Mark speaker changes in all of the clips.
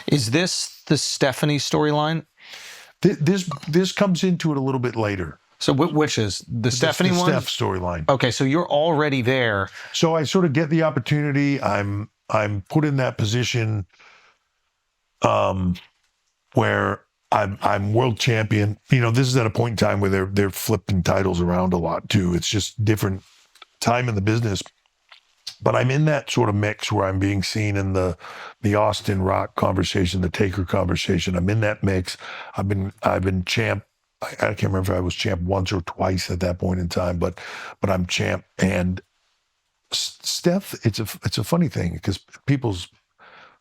Speaker 1: Is this the Stephanie storyline?
Speaker 2: This comes into it a little bit later.
Speaker 1: So which is the Stephanie one?
Speaker 2: Steph storyline.
Speaker 1: Okay, so you're already there.
Speaker 2: So I sort of get the opportunity. I'm put in that position where I'm world champion. You know, this is at a point in time where they're flipping titles around a lot too. It's just different time in the business. But I'm in that sort of mix where I'm being seen in the Austin Rock conversation, the Taker conversation. I'm in that mix. I've been champ. I can't remember if I was champ once or twice at that point in time, but I'm champ. And Steph, it's a funny thing because people's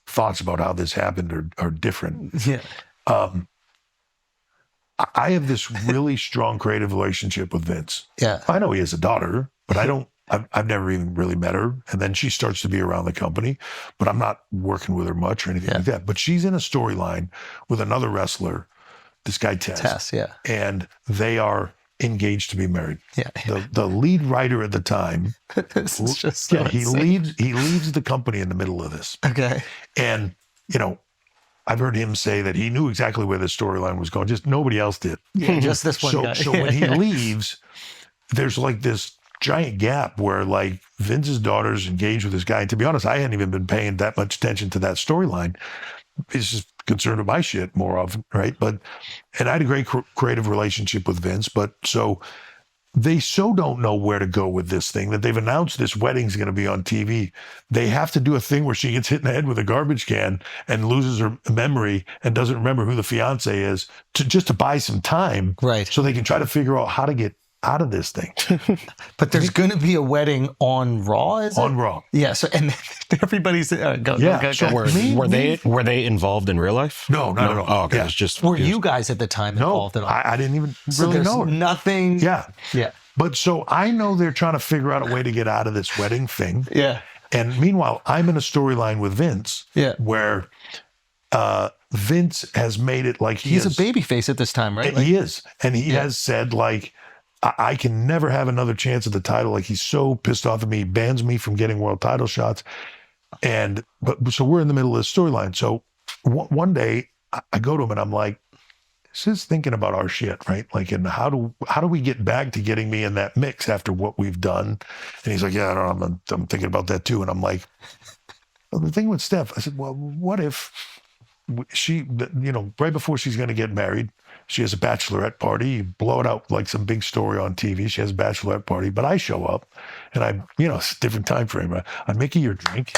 Speaker 2: thoughts about how this happened are different.
Speaker 1: Yeah.
Speaker 2: I have this really strong creative relationship with Vince.
Speaker 1: Yeah.
Speaker 2: I know he has a daughter, but I've never even really met her. And then she starts to be around the company, but I'm not working with her much or anything like that. But she's in a storyline with another wrestler, this guy Tess.
Speaker 1: Yeah.
Speaker 2: And they are engaged to be married.
Speaker 1: Yeah.
Speaker 2: The lead writer at the time,
Speaker 1: This is just so
Speaker 2: he
Speaker 1: insane.
Speaker 2: leaves the company in the middle of this.
Speaker 1: Okay.
Speaker 2: And, you know, I've heard him say that he knew exactly where the storyline was going, just nobody else did.
Speaker 1: Yeah, just this one guy.
Speaker 2: So when he leaves, there's like this giant gap where like Vince's daughter's engaged with this guy. And to be honest, I hadn't even been paying that much attention to that storyline. It's just concerned with my shit more often, right? And I had a great creative relationship with Vince, but so they don't know where to go with this thing, that they've announced this wedding's going to be on TV. They have to do a thing where she gets hit in the head with a garbage can and loses her memory and doesn't remember who the fiance is just to buy some time.
Speaker 1: Right.
Speaker 2: So they can try to figure out how to get out of this thing.
Speaker 1: But there's going to be a wedding on Raw, is it?
Speaker 2: On Raw.
Speaker 1: Yeah. So, and everybody's go.
Speaker 2: So
Speaker 3: Were they involved in real life?
Speaker 2: No, not at all.
Speaker 3: Oh, okay.
Speaker 2: Yeah.
Speaker 3: It was just
Speaker 1: Were you guys at the time involved at all?
Speaker 2: I didn't even
Speaker 1: So
Speaker 2: really
Speaker 1: there's
Speaker 2: know her.
Speaker 1: nothing.
Speaker 2: Yeah.
Speaker 1: Yeah.
Speaker 2: But so I know they're trying to figure out a way to get out of this wedding thing.
Speaker 1: Yeah.
Speaker 2: And meanwhile, I'm in a storyline with Vince where Vince has made it like
Speaker 1: He's a babyface at this time, right?
Speaker 2: He is. And he has said, like, I can never have another chance at the title. Like, he's so pissed off at me, he bans me from getting world title shots. So we're in the middle of this storyline. So one day I go to him and I'm like, just thinking about our shit, right? Like, and how do we get back to getting me in that mix after what we've done? And he's like, yeah, I don't know, I'm thinking about that too. And I'm like, well, the thing with Steph, I said, well, what if she, you know, right before she's going to get married, she has a bachelorette party, you blow it out like some big story on TV. She has a bachelorette party, but I show up and it's a different time frame. I make her your drink.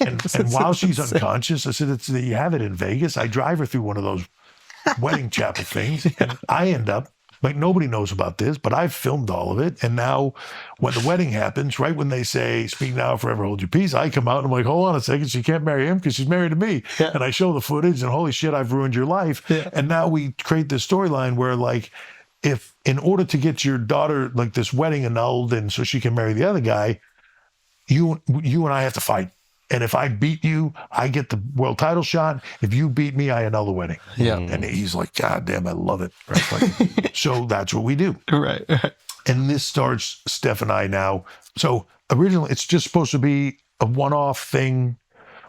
Speaker 2: and while she's unconscious, I said, you have it in Vegas. I drive her through one of those wedding chapel things. And I end up, like, nobody knows about this, but I've filmed all of it. And now when the wedding happens, right when they say, speak now, forever hold your peace, I come out and I'm like, hold on a second, she can't marry him because she's married to me. Yeah. And I show the footage and holy shit, I've ruined your life. Yeah. And now we create this storyline where, like, if in order to get your daughter, like, this wedding annulled and so she can marry the other guy, you and I have to fight. And if I beat you, I get the world title shot. If you beat me, I annul the wedding.
Speaker 1: Yeah.
Speaker 2: And he's like, God damn, I love it. Right? Like, so that's what we do.
Speaker 1: Right.
Speaker 2: And this starts Steph and I now. So originally, it's just supposed to be a one-off thing.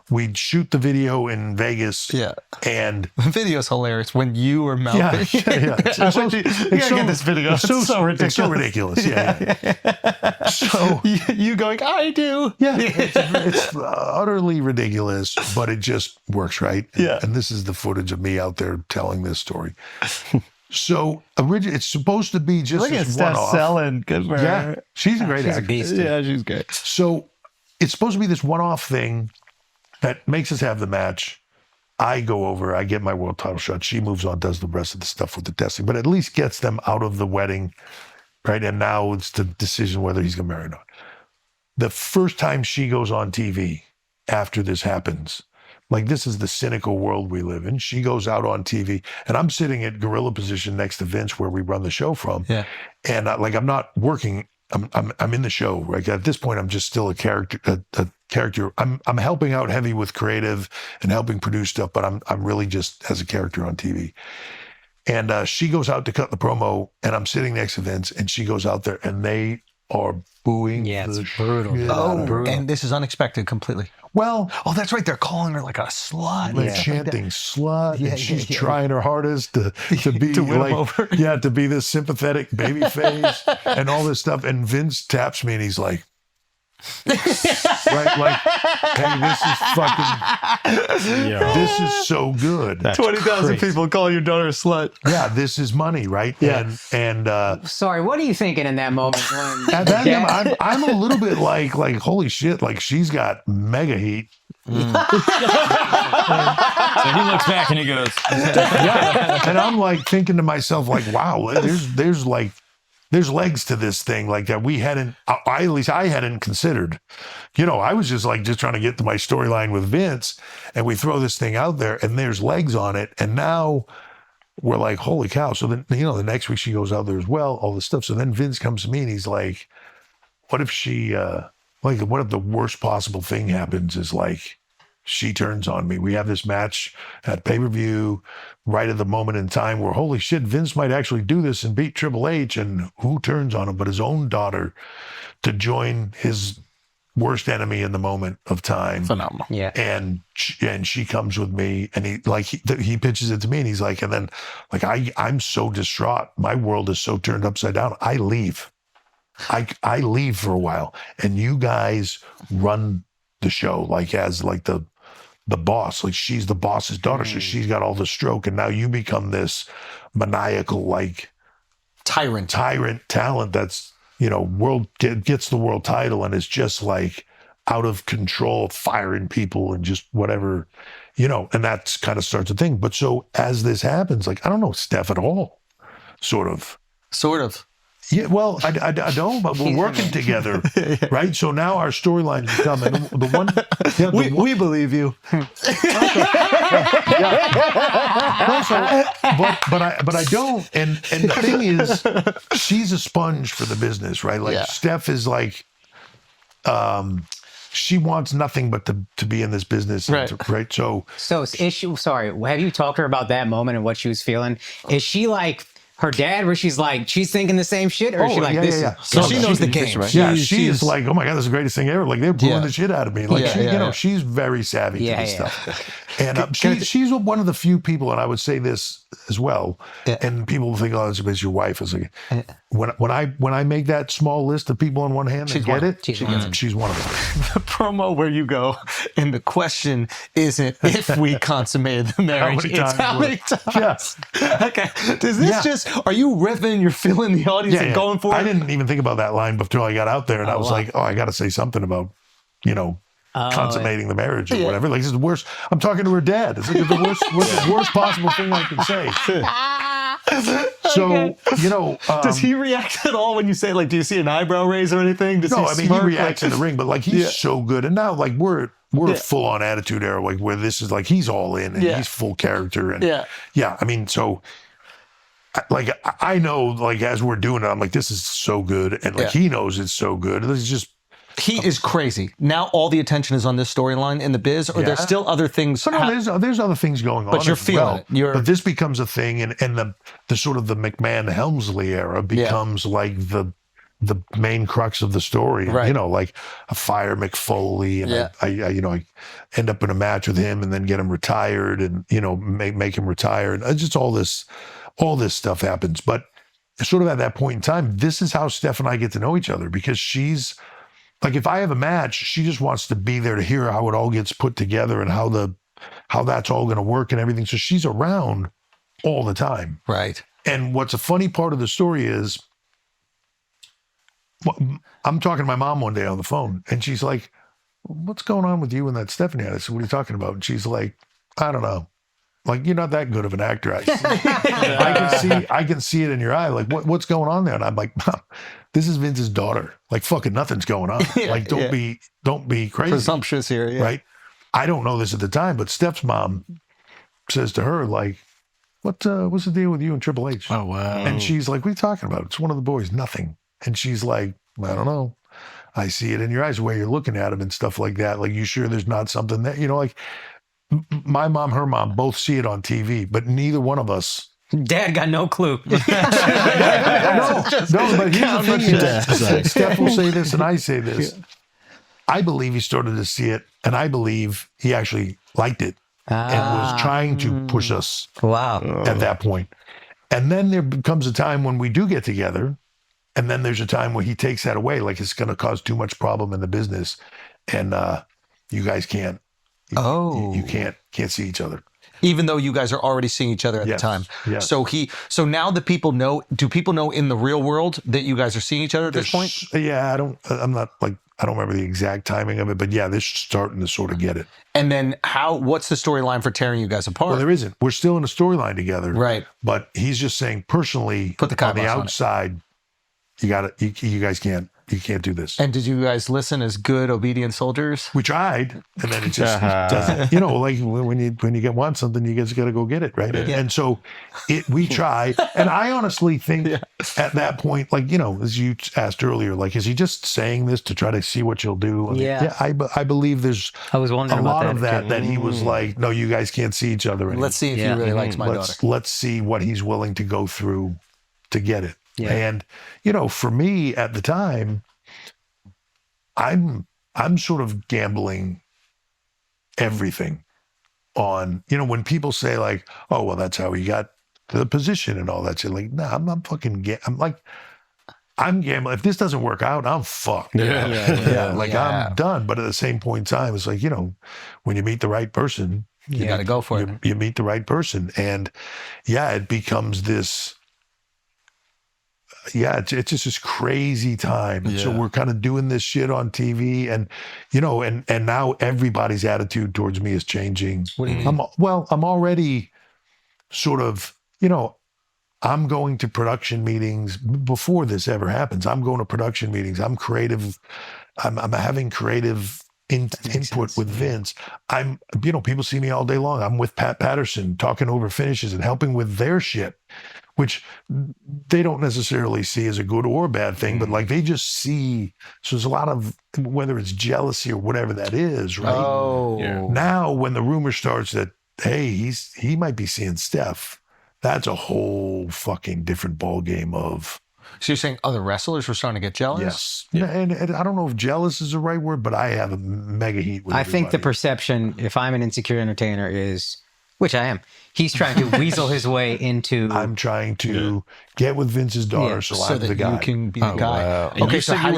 Speaker 2: We'd shoot the video in Vegas.
Speaker 1: Yeah.
Speaker 2: And
Speaker 1: the video's hilarious when you were melting.
Speaker 2: Yeah.
Speaker 1: You gotta get this video. It's so ridiculous.
Speaker 2: It's so ridiculous. Yeah. So
Speaker 1: you going, I do.
Speaker 2: Yeah. It's utterly ridiculous, but it just works, right?
Speaker 1: Yeah.
Speaker 2: And this is the footage of me out there telling this story. So originally, it's supposed to be just
Speaker 1: look at
Speaker 2: this
Speaker 1: Steph
Speaker 2: one-off.
Speaker 1: selling. Good for her.
Speaker 2: Yeah. She's a great actress.
Speaker 3: a beast.
Speaker 1: Yeah, she's great.
Speaker 2: So it's supposed to be this one-off thing that makes us have the match. I go over, I get my world title shot. She moves on, does the rest of the stuff with the testing, but at least gets them out of the wedding, right? And now it's the decision whether he's going to marry or not. The first time she goes on TV after this happens, like, this is the cynical world we live in. She goes out on TV, and I'm sitting at gorilla position next to Vince, where we run the show from.
Speaker 1: Yeah.
Speaker 2: And I'm not working. I'm in the show. Right at this point, I'm just still a character. A character. I'm helping out heavy with creative and helping produce stuff, but I'm really just as a character on TV. And she goes out to cut the promo, and I'm sitting next to Vince, and she goes out there, and they are booing.
Speaker 3: Yeah, it's
Speaker 2: the
Speaker 3: brutal.
Speaker 2: shit
Speaker 1: Oh,
Speaker 2: out of her.
Speaker 1: and this is unexpected completely.
Speaker 2: Well,
Speaker 1: Oh, that's right. They're calling her like a slut.
Speaker 2: they're
Speaker 1: and stuff like that.
Speaker 2: chanting slut,
Speaker 1: Yeah,
Speaker 2: and she's
Speaker 1: yeah.
Speaker 2: trying her hardest to be
Speaker 1: To win 'em
Speaker 2: like,
Speaker 1: over.
Speaker 2: yeah, to be this sympathetic baby face and all this stuff. And Vince taps me and he's like, right, like, hey, this is fucking, this is so good.
Speaker 1: 20,000 people calling your daughter a slut.
Speaker 2: Yeah, this is money, right?
Speaker 1: Yeah.
Speaker 2: And
Speaker 4: Sorry, what are you thinking in that moment when
Speaker 2: at that time, I'm a little bit like, holy shit, like she's got mega heat.
Speaker 3: So he looks back and he goes,
Speaker 2: Yeah. And I'm like thinking to myself, like, wow, there's legs to this thing like that we hadn't, at least I hadn't considered. You know, I was just trying to get to my storyline with Vince, and we throw this thing out there and there's legs on it. And now we're like, holy cow. So then, you know, the next week she goes out there as well, all this stuff. So then Vince comes to me and he's like, what if she, what if the worst possible thing happens is like, she turns on me. We have this match at pay-per-view right at the moment in time where, holy shit, Vince might actually do this and beat Triple H. And who turns on him but his own daughter to join his worst enemy in the moment of time?
Speaker 1: Phenomenal.
Speaker 4: Yeah.
Speaker 2: And she comes with me, and he pitches it to me, and he's like, and then like I'm so distraught. My world is so turned upside down. I leave. I leave for a while, and you guys run the show like as like the boss. Like she's the boss's daughter, so she's got all the stroke, and now you become this maniacal like
Speaker 1: Tyrant.
Speaker 2: talent that's, you know, gets the world title and is just like out of control, firing people and just whatever, you know, and that's kind of starts a thing. But so as this happens, like I don't know Steph at all, sort of. Yeah, well, I don't, but we're working together, right? So now our storyline is coming. The one,
Speaker 1: We believe you.
Speaker 2: but I don't. And the thing is, she's a sponge for the business, right? Like Steph is like, she wants nothing but to be in this business, right? So
Speaker 4: is she, sorry, have you talked to her about that moment and what she was feeling? Is she like her dad, where she's like, she's thinking the same shit, or is she like,
Speaker 1: So she knows the game, right?
Speaker 2: Yeah, she's like, oh my God, this is the greatest thing ever. Like they're pulling the shit out of me. Like you know, she's very savvy to this stuff. And she's one of the few people, and I would say this as well. And people think, oh, it's your wife. It's like when I make that small list of people on one hand that get it, she's one of them.
Speaker 1: The promo where you go, and the question isn't if we consummated the marriage, it's how many times. Okay. Does this just, are you riffing, you're feeling the audience and going for it?
Speaker 2: I didn't even think about that line before I got out there, and I was like, oh, I got to say something about, you know, consummating the marriage or whatever. Like, this is the worst. I'm talking to her dad. It's like the worst possible thing I can say. So, you know.
Speaker 1: Does he react at all when you say, like, do you see an eyebrow raise or anything?
Speaker 2: No, I mean, he reacts in the ring, but like, he's so good. And now, like, we're full on attitude era, like, where this is like, he's all in and he's full character. And I mean, so. Like, I know, like, as we're doing it, I'm like, this is so good. And, like, he knows it's so good. It's just.
Speaker 1: He is crazy. Now all the attention is on this storyline in the biz, or there's still other things.
Speaker 2: So no, there's other things going on.
Speaker 1: But you're feeling it.
Speaker 2: But this becomes a thing, and the sort of the McMahon-Helmsley era becomes like the main crux of the story.
Speaker 1: Right.
Speaker 2: You know, like a fire McFoley, and I end up in a match with him, and then get him retired, and you know, make him retire, and just all this stuff happens. But sort of at that point in time, this is how Steph and I get to know each other, because she's like, if I have a match, she just wants to be there to hear how it all gets put together and how that's all going to work and everything. So she's around all the time.
Speaker 1: Right. And
Speaker 2: what's a funny part of the story is, I'm talking to my mom one day on the phone, and she's like, what's going on with you and that Stephanie? I said, what are you talking about? And she's like, I don't know. Like, you're not that good of an actor. I can see it in your eye. Like, what's going on there? And I'm like, Mom, this is Vince's daughter. Like, fucking nothing's going on. Like, don't be crazy.
Speaker 1: Presumptuous here,
Speaker 2: right? I don't know this at the time, but Steph's mom says to her, like, what's the deal with you and Triple H?
Speaker 3: Oh, wow.
Speaker 2: And she's like, what are you talking about? It's one of the boys, nothing. And she's like, I don't know. I see it in your eyes, the way you're looking at him and stuff like that. Like, you sure there's not something that, you know, like, my mom, her mom, both see it on TV, but neither one of us.
Speaker 4: Dad got no clue.
Speaker 2: No, but here's the thing: Steph will say this, and I say this. I believe he started to see it, and I believe he actually liked it and was trying to push us at that point. And then there becomes a time when we do get together, and then there's a time where he takes that away, like it's going to cause too much problem in the business, and you guys can't. You can't see each other.
Speaker 1: Even though you guys are already seeing each other at the time.
Speaker 2: Yes.
Speaker 1: So now the people know, do people know in the real world that you guys are seeing each other at this point?
Speaker 2: Yeah, I don't remember the exact timing of it, but yeah, they're starting to sort of get it.
Speaker 1: And then what's the storyline for tearing you guys apart?
Speaker 2: Well, there isn't. We're still in a storyline together.
Speaker 1: Right.
Speaker 2: But he's just saying personally,
Speaker 1: Put the
Speaker 2: on the
Speaker 1: kibosh on
Speaker 2: outside, you guys can't do this.
Speaker 1: And did you guys listen as good, obedient soldiers?
Speaker 2: We tried, and then it just doesn't. Like when you want something, you just got to go get it, right?
Speaker 1: Yeah.
Speaker 2: And so we try, and I honestly think at that point, like as you asked earlier, like is he just saying this to try to see what you'll do? I mean, I believe there's
Speaker 4: I was wondering
Speaker 2: a lot
Speaker 4: about
Speaker 2: of that he was like, no, you guys can't see each other anymore.
Speaker 1: Let's see if he really likes my daughter.
Speaker 2: Let's see what he's willing to go through to get it.
Speaker 4: Yeah.
Speaker 2: And for me at the time, I'm sort of gambling everything on, when people say like, oh, well, that's how he got to the position and all that shit. Like, nah, I'm gambling. If this doesn't work out, I'm fucked. I'm done. But at the same point in time, it's like, when you meet the right person,
Speaker 1: you got to go for it.
Speaker 2: You meet the right person. And it becomes this, it's just this crazy time. And so we're kind of doing this shit on TV, and and now everybody's attitude towards me is changing.
Speaker 1: What do you mean?
Speaker 2: I'm already sort of, I'm going to production meetings before this ever happens. I'm going to production meetings. I'm creative. I'm having creative input with Vince. People see me all day long. I'm with Pat Patterson talking over finishes and helping with their shit, which they don't necessarily see as a good or bad thing, but like they just see. So there's a lot of, whether it's jealousy or whatever that is, right?
Speaker 1: Oh,
Speaker 2: now when the rumor starts that, hey, he might be seeing Steph, that's a whole fucking different ball game of.
Speaker 1: so you're saying other wrestlers were starting to get jealous?
Speaker 2: Yes. Yeah. And I don't know if jealous is the right word, but I have a mega heat with
Speaker 4: I think the
Speaker 2: everybody.
Speaker 4: perception, if I'm an insecure entertainer, is, which I am, he's trying to weasel his way into.
Speaker 2: I'm trying to get with Vince's daughter so I'm
Speaker 1: that
Speaker 2: the guy.
Speaker 1: you can be the guy.
Speaker 3: Wow.
Speaker 1: Okay, so how